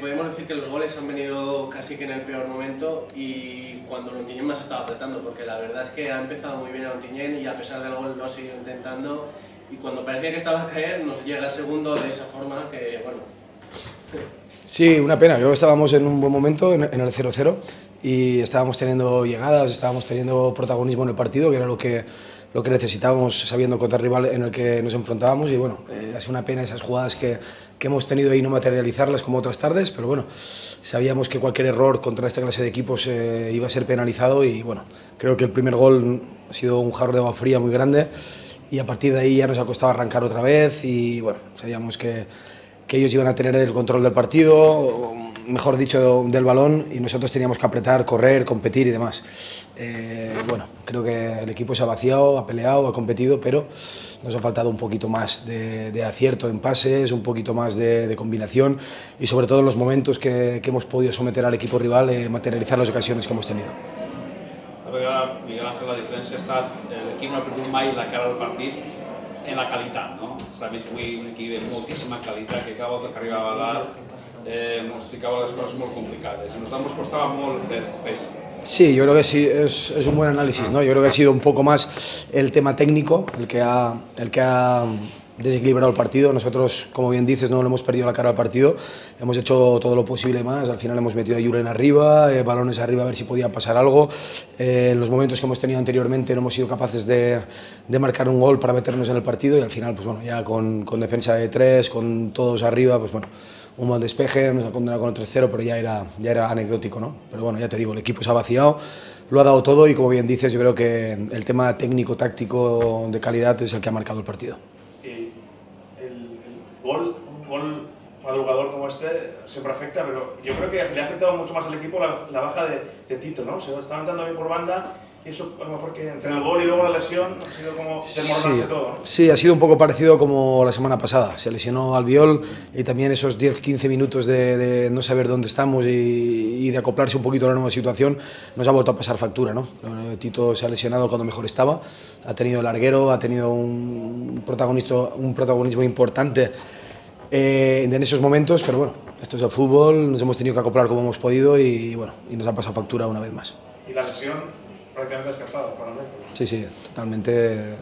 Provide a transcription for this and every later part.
podemos decir que los goles han venido casi que en el peor momento y cuando Ontinyent más estaba apretando, porque la verdad es que ha empezado muy bien Ontinyent y a pesar del gol lo ha seguido intentando, y cuando parecía que estaba a caer nos llega el segundo de esa forma que, bueno... Sí, una pena, creo que estábamos en un buen momento en el 0-0 y estábamos teniendo llegadas, estábamos teniendo protagonismo en el partido, que era lo que necesitábamos sabiendo contra el rival en el que nos enfrentábamos, y bueno, ha sido una pena esas jugadas que hemos tenido ahí no materializarlas como otras tardes, pero bueno, sabíamos que cualquier error contra esta clase de equipos iba a ser penalizado y bueno, creo que el primer gol ha sido un jarro de agua fría muy grande y a partir de ahí ya nos ha costado arrancar otra vez y bueno, sabíamos que ellos iban a tener el control del partido, mejor dicho, del balón, y nosotros teníamos que apretar, correr, competir y demás. Bueno, creo que el equipo se ha vaciado, ha peleado, ha competido, pero nos ha faltado un poquito más de acierto en pases, un poquito más de combinación y sobre todo en los momentos que hemos podido someter al equipo rival, materializar las ocasiones que hemos tenido. A vegada, Miguel Ángel, la diferència ha estat l'equip no ha perdut mai la cara del partit en la qualitat, no? S'ha vist avui un equip de moltíssima qualitat que cada volta que arribava a dalt ens ficava les coses molt complicades. A nosaltres ens costava molt fer ell. Sí, yo creo que sí, es un buen análisis, ¿no? Yo creo que ha sido un poco más el tema técnico el que ha desequilibrado el partido. Nosotros, como bien dices, no le hemos perdido la cara al partido, hemos hecho todo lo posible más, al final hemos metido a Julen arriba, balones arriba a ver si podía pasar algo. En los momentos que hemos tenido anteriormente no hemos sido capaces de marcar un gol para meternos en el partido y al final, pues bueno, ya con defensa de 3, con todos arriba, pues bueno, un mal despeje, nos ha condenado con el 3-0, pero ya era anecdótico, ¿no? Pero bueno, ya te digo, el equipo se ha vaciado, lo ha dado todo y como bien dices, yo creo que el tema técnico, táctico, de calidad es el que ha marcado el partido. Un gol para un jugador como este siempre afecta, pero yo creo que le ha afectado mucho más al equipo la baja de Tito, ¿no? Se lo estaban dando bien por banda y eso a lo mejor que entre el gol y luego la lesión ha sido como desmoronarse todo, ¿no? Sí, ha sido un poco parecido como la semana pasada. Se lesionó Albiol y también esos 10-15 minutos de no saber dónde estamos y de acoplarse un poquito a la nueva situación nos ha vuelto a pasar factura, ¿no? Tito se ha lesionado cuando mejor estaba, ha tenido larguero, ha tenido un protagonismo importante en esos momentos, pero bueno, esto es el fútbol, nos hemos tenido que acoplar como hemos podido y bueno, y nos ha pasado factura una vez más. ¿Y la lesión prácticamente descartada para mí? Sí, totalmente,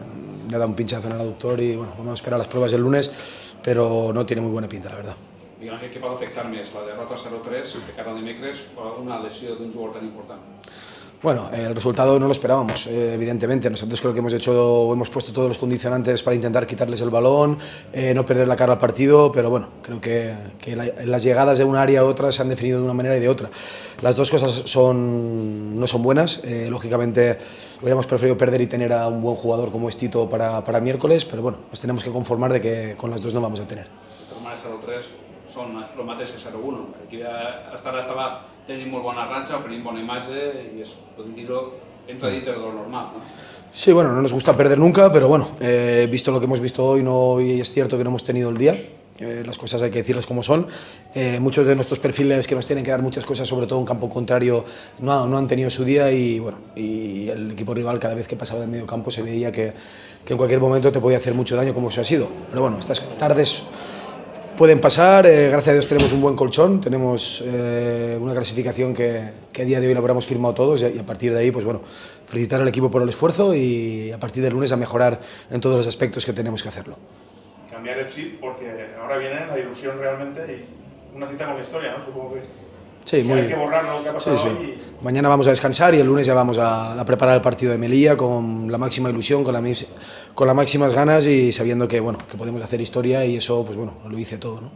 le ha dado un pinchazo en el aductor y bueno, vamos a esperar las pruebas del lunes, pero no tiene muy buena pinta, la verdad. Miguel Ángel, què pot afectar més, la derrota 0-3 de cara al dimecres o una lesió d'un jugador tan important? Bueno, el resultado no lo esperábamos, evidentemente. Nosotros creo que hemos puesto todos los condicionantes para intentar quitarles el balón, no perder la cara al partido, pero bueno, creo que las llegadas de un área a otra se han definido de una manera y de otra. Las dos cosas no son buenas. Lógicamente hubiéramos preferido perder y tener a un buen jugador como es Tito para miércoles, pero bueno, nos tenemos que conformar de que con las dos no vamos a tener. Tornar a 0-3 són el mateix que 0-1. Aquí estava tenint molt bona ratxa, oferint bona imatge i podem dir-ho, entra dintre de lo normal, ¿no? Sí, bueno, no nos gusta perder nunca, pero bueno, visto lo que hemos visto hoy, y es cierto que no hemos tenido el día, las cosas hay que decirlas como son. Muchos de nuestros perfiles que nos tienen que dar muchas cosas, sobre todo en campo contrario, no han tenido su día y bueno, y el equipo rival cada vez que pasaba del medio campo se veía que en cualquier momento te podía hacer mucho daño como eso ha sido. Pero bueno, estas tardes pueden pasar, gracias a Dios tenemos un buen colchón, tenemos una clasificación que a día de hoy la habremos firmado todos y a partir de ahí, pues bueno, felicitar al equipo por el esfuerzo y a partir del lunes a mejorar en todos los aspectos que tenemos que hacerlo. Cambiar el chip porque ahora viene la ilusión realmente y una cita con la historia, ¿no? Supongo que sí, hay que borrar lo que ha pasado hoy. Mañana vamos a descansar y el lunes ya vamos a preparar el partido de Melilla con la máxima ilusión, con las máximas ganas y sabiendo que, bueno, que podemos hacer historia y eso, pues bueno, lo hice todo, ¿no?